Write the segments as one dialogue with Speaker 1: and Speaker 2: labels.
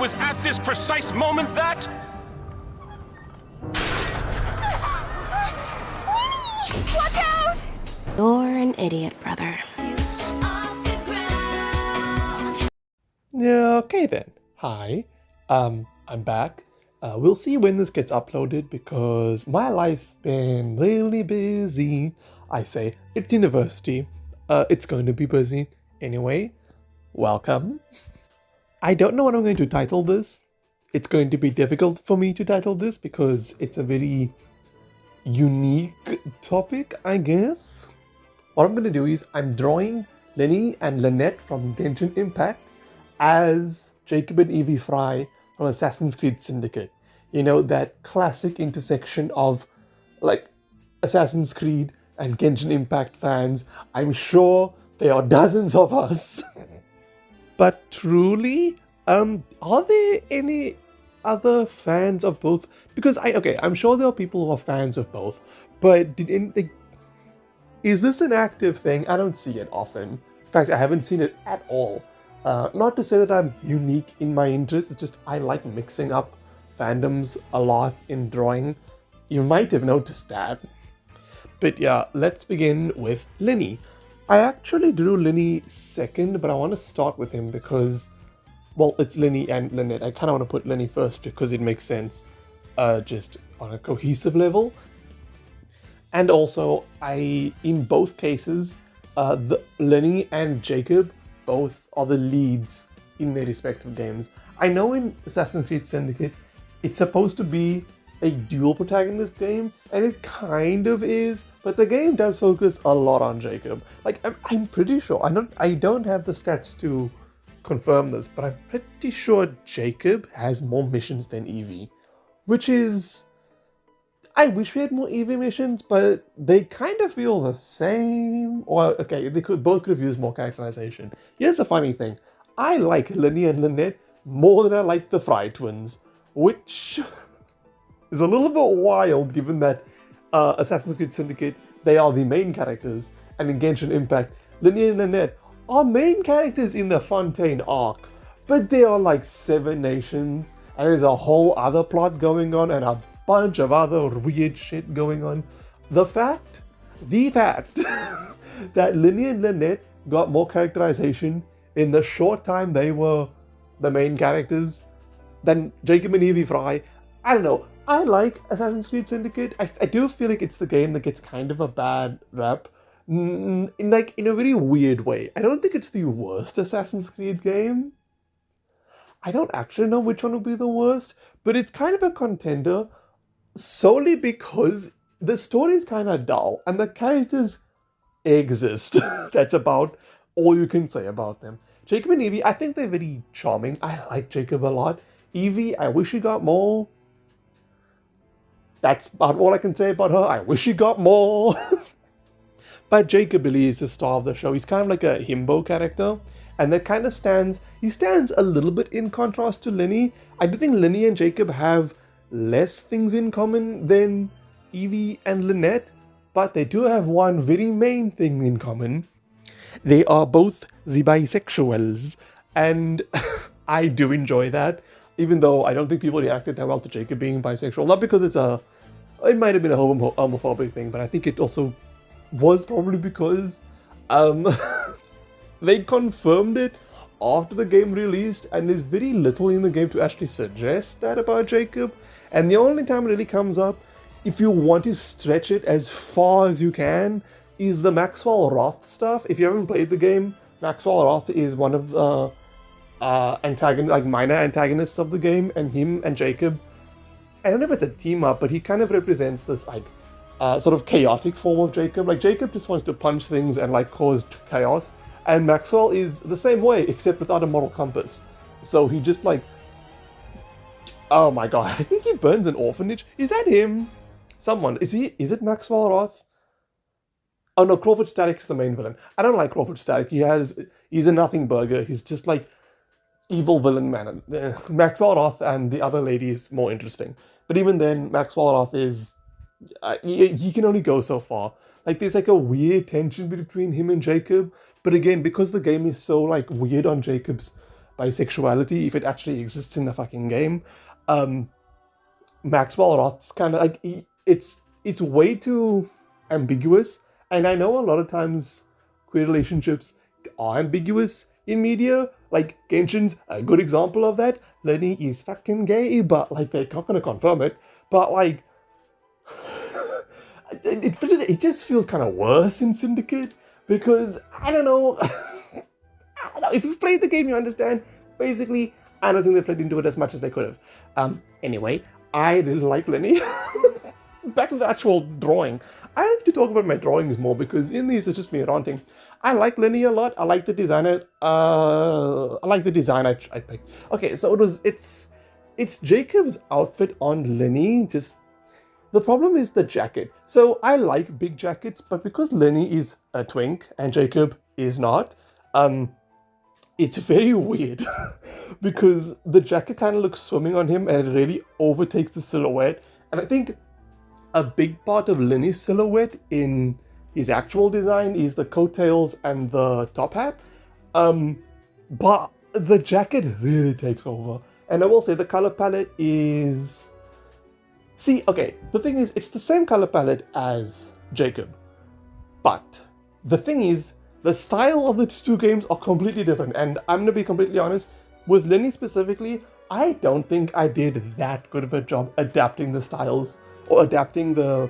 Speaker 1: was at this precise moment that...
Speaker 2: Lyney! Watch out!
Speaker 3: You're an idiot, brother.
Speaker 4: Yeah, okay then. Hi, I'm back. We'll see when this gets uploaded because my life's been really busy. I say, it's university. It's going to be busy. Anyway, welcome. I don't know what I'm going to title this. It's going to be difficult for me to title this because it's a very unique topic, I guess. What I'm going to do is I'm drawing Lyney and Lynette from Genshin Impact as Jacob and Evie Frye from Assassin's Creed Syndicate. You know, that classic intersection of like Assassin's Creed and Genshin Impact fans. I'm sure there are dozens of us. But truly, are there any other fans of both? Because I'm sure there are people who are fans of both, but is this an active thing? I don't see it often. In fact, I haven't seen it at all. Not to say that I'm unique in my interests, it's just I like mixing up fandoms a lot in drawing. You might have noticed that. But yeah, let's begin with Lyney. I actually drew Lyney second, but I want to start with him because, well, it's Lyney and Lynette. I kind of want to put Lyney first because it makes sense just on a cohesive level. And also, in both cases, Lyney and Jacob both are the leads in their respective games. I know in Assassin's Creed Syndicate, it's supposed to be a dual protagonist game, and it kind of is, but the game does focus a lot on Jacob. Like, I'm pretty sure, I don't have the stats to confirm this, but I'm pretty sure Jacob has more missions than Evie, which is... I wish we had more Evie missions, but they kind of feel the same. Or, okay, they both could have used more characterization. Here's the funny thing. I like Lyney and Lynette more than I like the Frye twins, which is a little bit wild given that Assassin's Creed Syndicate, they are the main characters, and in Genshin Impact, Lyney and Lynette are main characters in the Fontaine arc, but there are like 7 nations, and there's a whole other plot going on, and a bunch of other weird shit going on. The fact that Lyney and Lynette got more characterization in the short time they were the main characters than Jacob and Evie Frye, I don't know. I like Assassin's Creed Syndicate. I do feel like it's the game that gets kind of a bad rep, in a very weird way. I don't think it's the worst Assassin's Creed game. I don't actually know which one would be the worst, but it's kind of a contender solely because the story is kind of dull and the characters exist. That's about all you can say about them. Jacob and Evie, I think they're very charming. I like Jacob a lot. Evie, I wish she got more. That's about all I can say about her. I wish she got more. But Jacob really is the star of the show. He's kind of like a himbo character. And that kind of stands a little bit in contrast to Lyney. I do think Lyney and Jacob have less things in common than Evie and Lynette, but they do have one very main thing in common. They are both the bisexuals, and I do enjoy that, even though I don't think people reacted that well to Jacob being bisexual. Not because it might have been a homophobic thing, but I think it also was probably because they confirmed it after the game released, and there's very little in the game to actually suggest that about Jacob. And the only time it really comes up, if you want to stretch it as far as you can, is the Maxwell Roth stuff. If you haven't played the game, Maxwell Roth is one of the minor antagonists of the game, and him and Jacob, I don't know if it's a team up, but he kind of represents this like sort of chaotic form of Jacob. Like, Jacob just wants to punch things and like cause chaos, and Maxwell is the same way, except without a moral compass. So he just like, oh my god, I think he burns an orphanage. Is that him? Someone, is it Maxwell Roth? Oh no, Crawford Static's the main villain. I don't like Crawford Static. He's a nothing burger. He's just like evil villain man. Maxwell Roth and the other lady is more interesting. But even then, Maxwell Roth is, he can only go so far. Like, there's like a weird tension between him and Jacob. But again, because the game is so like weird on Jacob's bisexuality if it actually exists in the fucking game. Maxwell Roth's kind of like it's way too ambiguous, and I know a lot of times queer relationships are ambiguous in media. Like Genshin's a good example of that. Lyney is fucking gay, but like they're not gonna confirm it. But like it just feels kind of worse in Syndicate because I don't know. I don't know. If you've played the game, you understand. Basically, I don't think they played into it as much as they could have. Anyway, I didn't like Lyney. Back to the actual drawing. I have to talk about my drawings more because in these it's just me ranting. I like Lyney a lot. I like the designer. I like the design I picked. Okay, so it's Jacob's outfit on Lyney. Just the problem is the jacket. So I like big jackets, but because Lyney is a twink and Jacob is not, it's very weird because the jacket kind of looks swimming on him and it really overtakes the silhouette. And I think a big part of Lyney's silhouette in his actual design is the coattails and the top hat. But the jacket really takes over. And I will say the color palette is... See, okay, the thing is, it's the same color palette as Jacob. But the thing is, the style of the two games are completely different. And I'm going to be completely honest, with Lyney specifically, I don't think I did that good of a job adapting the styles or adapting the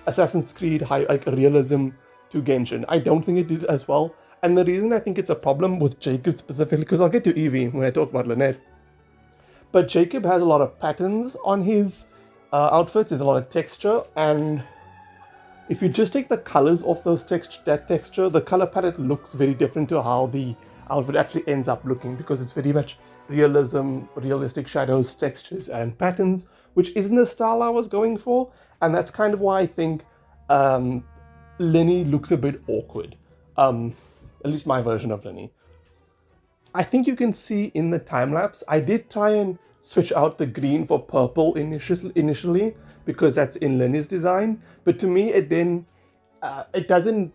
Speaker 4: Assassin's Creed high like realism to Genshin. I don't think it did as well. And the reason I think it's a problem with Jacob specifically, because I'll get to Eevee when I talk about Lynette, but Jacob has a lot of patterns on his outfits, there's a lot of texture, and if you just take the colors off that texture, the color palette looks very different to how the outfit actually ends up looking, because it's very much realistic shadows, textures, and patterns, which isn't the style I was going for, and that's kind of why I think Lyney looks a bit awkward. At least my version of Lyney. I think you can see in the time-lapse, I did try and switch out the green for purple initially, because that's in Lyney's design, but to me it then, it doesn't...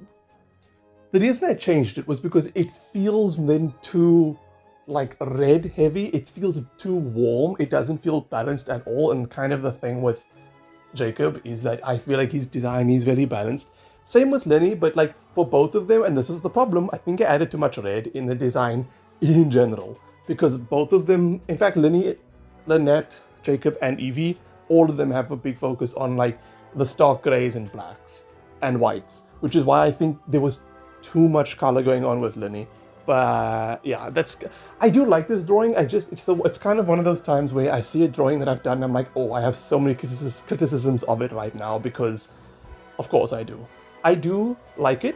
Speaker 4: The reason I changed it was because it feels then too like red heavy, it feels too warm, it doesn't feel balanced at all, and kind of the thing with Jacob is that I feel like his design is very balanced. Same with Lyney, but like for both of them, and this is the problem, I think I added too much red in the design in general, because both of them, in fact Lyney, Lynette, Jacob, and Eevee, all of them have a big focus on like the stark grays and blacks and whites, which is why I think there was too much color going on with Lyney. But yeah, I do like this drawing. It's kind of one of those times where I see a drawing that I've done and I'm like, oh, I have so many criticisms of it right now, because of course I do. I do like it,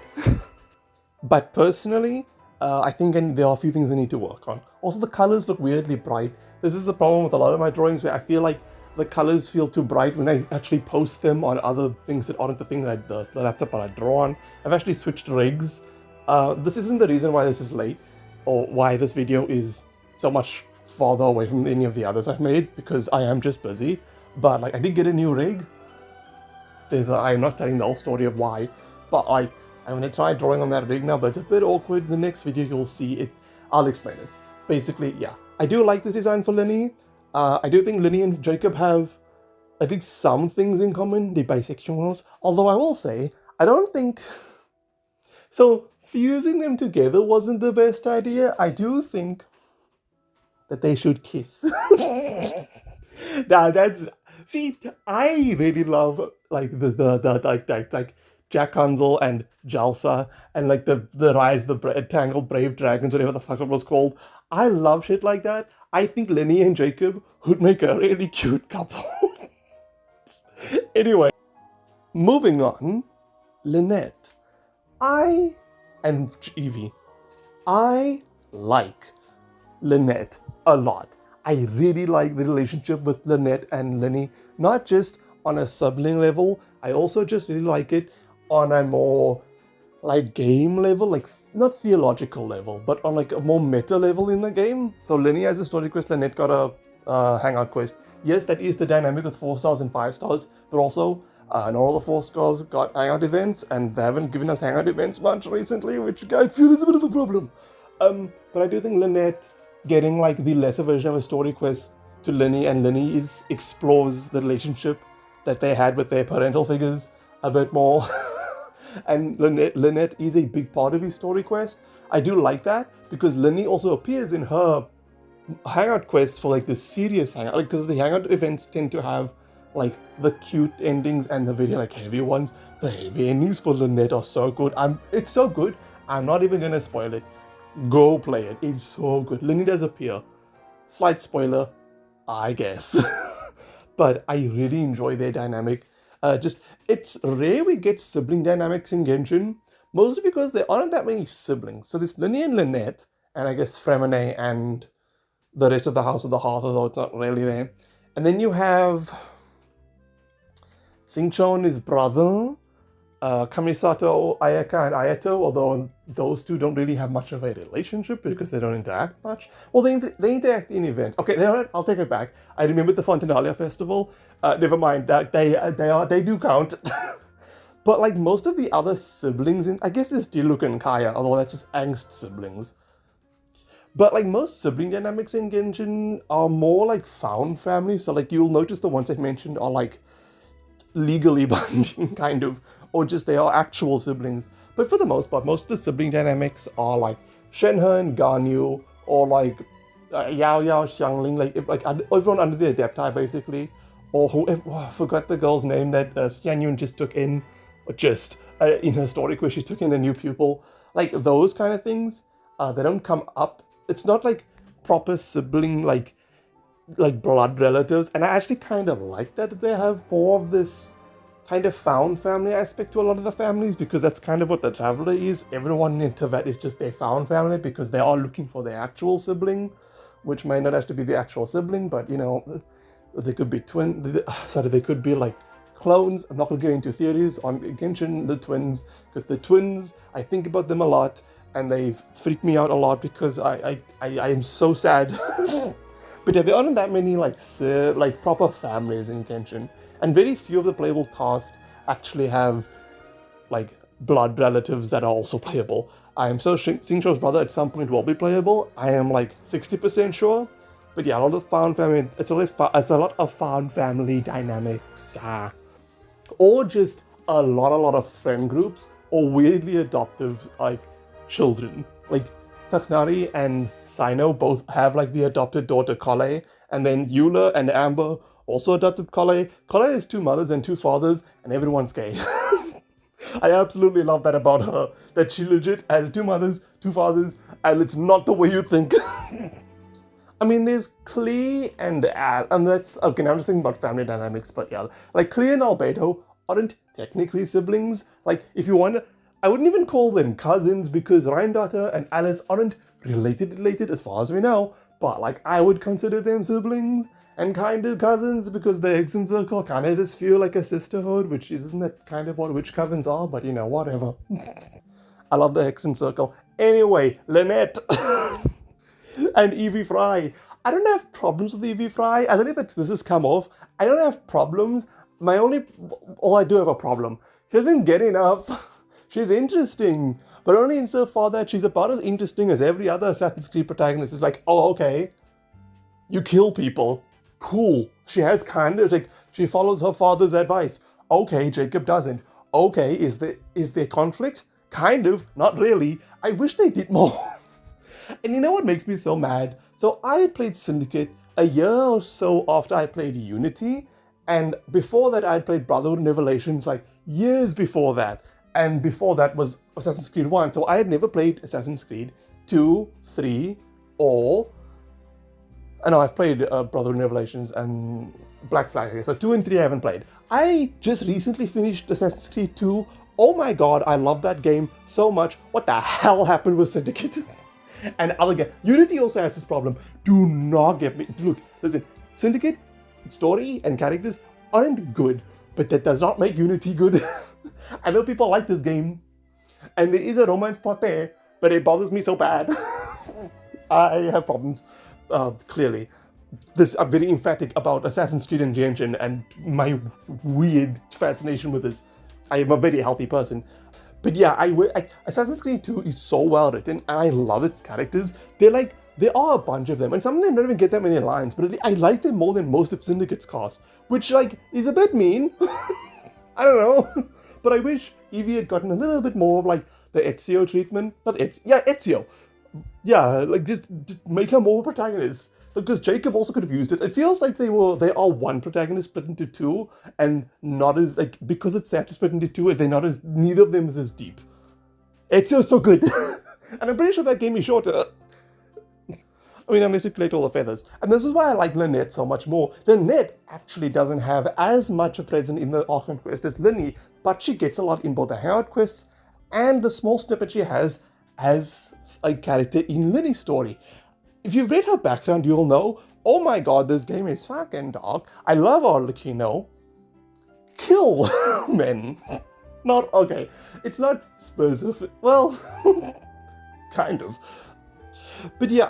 Speaker 4: but personally, I think there are a few things I need to work on. Also, the colors look weirdly bright. This is the problem with a lot of my drawings, where I feel like the colors feel too bright when I actually post them on other things that aren't the thing that the laptop that I draw on. I've actually switched rigs. This isn't the reason why this is late, or why this video is so much farther away from any of the others I've made, because I am just busy. But like, I did get a new rig. I'm not telling the whole story of why, but I'm going to try drawing on that rig now, but it's a bit awkward. The next video you'll see it. I'll explain it. Basically, yeah. I do like this design for Lyney. I do think Lyney and Jacob have at least some things in common. They're bisexuals. Although I will say, I don't think... So, fusing them together wasn't the best idea. I do think that they should kiss. Now that's... See, I really love like like Jack Hansel and Jalsa and like the Rise of the Tangled Brave Dragons, whatever the fuck it was called. I love shit like that. I think Lyney and Jacob would make a really cute couple. Anyway, moving on, Lynette. And Eevee. I like Lynette a lot. I really like the relationship with Lynette and Lyney, not just on a sibling level, I also just really like it on a more like game level, like not theological level, but on like a more meta level in the game. So Lyney has a story quest, Lynette got a hangout quest. Yes, that is the dynamic with 4 stars and 5 stars, but also not all the 4 stars got hangout events, and they haven't given us hangout events much recently, which I feel is a bit of a problem. But I do think Lynette getting like the lesser version of a story quest to Lyney, and Lyney explores the relationship that they had with their parental figures a bit more. And Lynette is a big part of his story quest. I do like that because Lyney also appears in her hangout quests for like the serious hangout, like because the hangout events tend to have like the cute endings and the very like heavy ones. The heavy endings for Lynette are so good. It's so good. I'm not even gonna spoil it. Go play it. It's so good. Lyney does appear. Slight spoiler, I guess. But I really enjoy their dynamic. It's rare we get sibling dynamics in Genshin, mostly because there aren't that many siblings. So there's Lyney and Lynette, and I guess Fremine and the rest of the House of the Hearth, although it's not really there. And then you have Xingqiu and his brother, Kamisato, Ayaka, and Ayato, although those two don't really have much of a relationship because they don't interact much. Well, they interact in events. Okay, I'll take it back. I remembered the Fontinalia Festival. Never mind, that they do count. But like most of the other siblings, I guess there's Diluc and Kaya, although that's just angst siblings. But like most sibling dynamics in Genshin are more like found family. So like you'll notice the ones I've mentioned are like legally binding kind of, or just they are actual siblings. But for the most part, most of the sibling dynamics are like Shenhe and Ganyu, or like Yao Yao, Xiangling, like everyone under the Adepti basically, or whoever. Oh, I forgot the girl's name that Xianyun just took in, in her story quest she took in a new pupil. Like those kind of things, they don't come up. It's not like proper sibling like blood relatives, and I actually kind of like that they have more of this kind of found family aspect to a lot of the families, because that's kind of what the Traveler is. Everyone in Teyvat is just their found family because they are looking for their actual sibling, which might not actually be the actual sibling, but you know, they could be they could be like clones. I'm not going to get into theories on Genshin, the twins, because the twins, I think about them a lot, and they freak me out a lot because I am so sad. But yeah, there aren't that many like proper families in Genshin, and very few of the playable cast actually have like blood relatives that are also playable. I am so Xingqiu's brother at some point will be playable. I am like 60% sure. But yeah, a lot of found family. It's a lot of found family dynamics, or just a lot of friend groups, or weirdly adoptive like children. Like Taknari and Sino both have like the adopted daughter Kole, and then Eula and Amber also adopted Kole. Kole has two mothers and two fathers, and everyone's gay. I absolutely love that about her, that she legit has two mothers, two fathers, and it's not the way you think. I mean, there's Klee and Al, and that's, okay, now I'm just thinking about family dynamics, but yeah, like Klee and Albedo aren't technically siblings. Like, if you want, I wouldn't even call them cousins, because Reindotter and Alice aren't related as far as we know, but like, I would consider them siblings and kind of cousins, because the Hexen Circle kind of just feel like a sisterhood, which isn't that kind of what witch covens are, but you know, whatever. I love the Hexen Circle. Anyway, Lynette. And Evie Frye. I don't have problems with Evie Frye. I don't know if this has come off. I don't have problems. I do have a problem. She doesn't get enough. She's interesting, but only insofar that she's about as interesting as every other Assassin's Creed protagonist. It's like, oh, okay, you kill people. Cool. She has kind of like, she follows her father's advice. Okay, Jacob doesn't. Okay, is there conflict? Kind of, not really. I wish they did more. And you know what makes me so mad? So I had played Syndicate a year or so after I played Unity, and before that I had played Brotherhood and Revelations like years before that, and before that was Assassin's Creed 1, so I had never played Assassin's Creed 2, 3, or... No, I've played Brotherhood and Revelations and Black Flag, okay, so 2 and 3 I haven't played. I just recently finished Assassin's Creed 2. Oh my god, I love that game so much. What the hell happened with Syndicate? And Unity also has this problem. Do not get me. Look, listen, Syndicate, story and characters aren't good, but that does not make Unity good. I know people like this game, and there is a romance plot there, but it bothers me so bad. I have problems, clearly. I'm very emphatic about Assassin's Creed and Genshin and my weird fascination with this. I am a very healthy person. But yeah, Assassin's Creed 2 is so well written, and I love its characters. They're like there are a bunch of them, and some of them don't even get that many lines, but I like them more than most of Syndicate's cast, which, like, is a bit mean. I don't know. But I wish Eevee had gotten a little bit more of, like, the Ezio treatment. Not Ezio. Yeah, like, just make her more protagonist. Because Jacob also could have used it. It feels like they are one protagonist split into two, and not as, like, because they have to split into two, neither of them is as deep. Ezio's so good. And I'm pretty sure that game is shorter. I mean, unless you collect all the feathers. And this is why I like Lynette so much more. Lynette actually doesn't have as much a presence in the Archon quest as Lyney, but she gets a lot in both the Hangout quests and the small snippet she has as a character in Lyney's story. If you've read her background, you'll know, oh my god, this game is fucking dark. I love Arlecchino. Kill men. Not, okay, it's not specific, well, kind of. But yeah,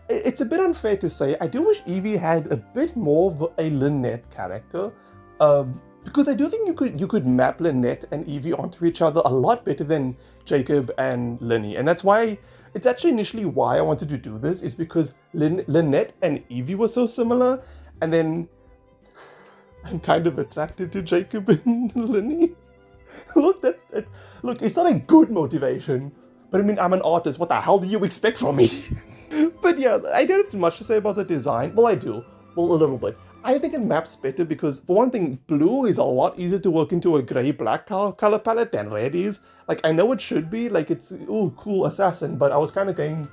Speaker 4: it's a bit unfair to say, I do wish Eevee had a bit more of a Lynette character, because I do think you could map Lynette and Eevee onto each other a lot better than Jacob and Lyney, and that's why, it's actually initially why I wanted to do this, is because Lynette and Eevee were so similar, and then I'm kind of attracted to Jacob and Lyney. Look, it's not a good motivation, but I mean, I'm an artist, what the hell do you expect from me? But yeah, I don't have too much to say about the design. Well, I do. Well, a little bit. I think it maps better because, for one thing, blue is a lot easier to work into a grey-black color palette than red is. Like, I know it should be, like, it's, ooh, cool assassin, but I was kind of going...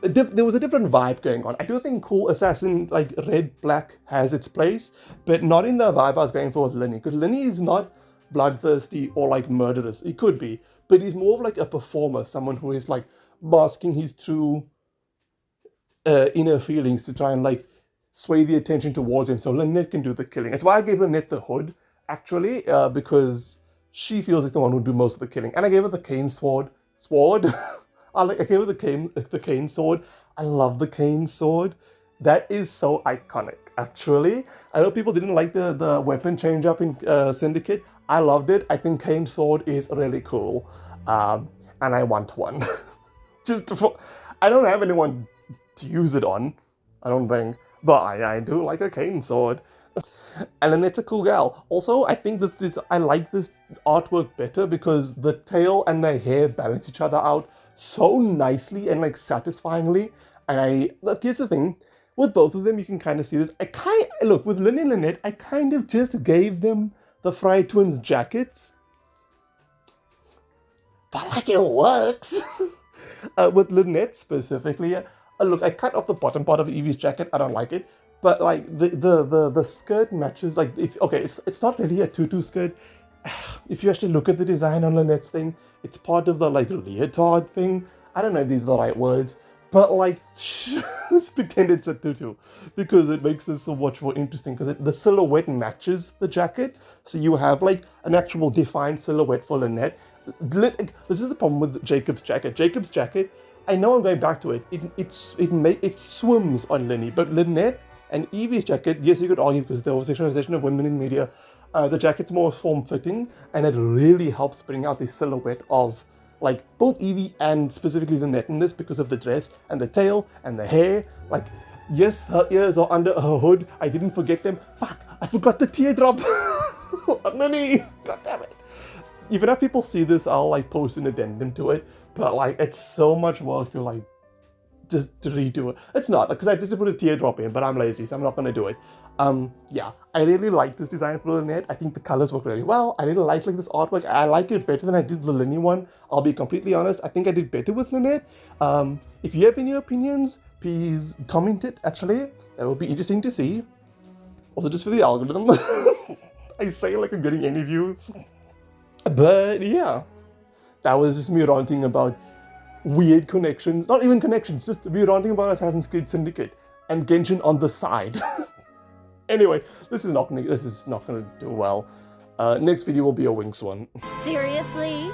Speaker 4: There was a different vibe going on. I do think cool assassin, like, red-black has its place, but not in the vibe I was going for with Lyney, because Lyney is not bloodthirsty or, like, murderous. He could be, but he's more of, like, a performer, someone who is, like, masking his true inner feelings to try and, like, sway the attention towards him so Lynette can do the killing. That's why I gave Lynette the hood, actually, because she feels like the one who would do most of the killing. And I gave her the cane sword. I gave her the cane sword. I love the cane sword. That is so iconic, actually. I know people didn't like the weapon change up in Syndicate. I loved it. I think cane sword is really cool. And I want one. I don't have anyone to use it on, I don't think. But I do like a cane sword. And then it's a cool gal. Also, I think I like this artwork better because the tail and the hair balance each other out so nicely and, like, satisfyingly. And look, here's the thing. With both of them, you can kind of see this. Look, with Lyney and Lynette, I kind of just gave them the Frye twins jackets. But, like, it works. With Lynette specifically, look, I cut off the bottom part of Eevee's jacket. I don't like it. But, like, the skirt matches, like, it's not really a tutu skirt. If you actually look at the design on Lynette's thing, it's part of the, like, leotard thing. I don't know if these are the right words. But, like, let's pretend it's a tutu. Because it makes this so much more interesting. Because the silhouette matches the jacket. So you have, like, an actual defined silhouette for Lynette. This is the problem with Jacob's jacket. Jacob's jacket, I know I'm going back to it. It swims on Lyney. But Lynette and Eevee's jacket, yes, you could argue because the over-sexualization of women in media, the jacket's more form-fitting, and it really helps bring out the silhouette of, like, both Eevee and specifically Lynette in this because of the dress and the tail and the hair. Like, yes, her ears are under her hood. I didn't forget them. Fuck, I forgot the teardrop. Lyney, god damn it. Even if people see this, I'll, like, post an addendum to it. But, like, it's so much work to, like, just to redo it. It's not, because I just put a teardrop in, but I'm lazy, so I'm not going to do it. Yeah, I really like this design for Lynette. I think the colors work really well. I really like this artwork. I like it better than I did the Lyney one. I'll be completely honest. I think I did better with Lynette. If you have any opinions, please comment it, actually. That would be interesting to see. Also, just for the algorithm. I say like I'm getting any views. But yeah, that was just me ranting about weird connections. Not even connections, just me ranting about Assassin's Creed Syndicate and Genshin on the side. Anyway, this is not gonna do well. Next video will be a Winx one.
Speaker 2: Seriously?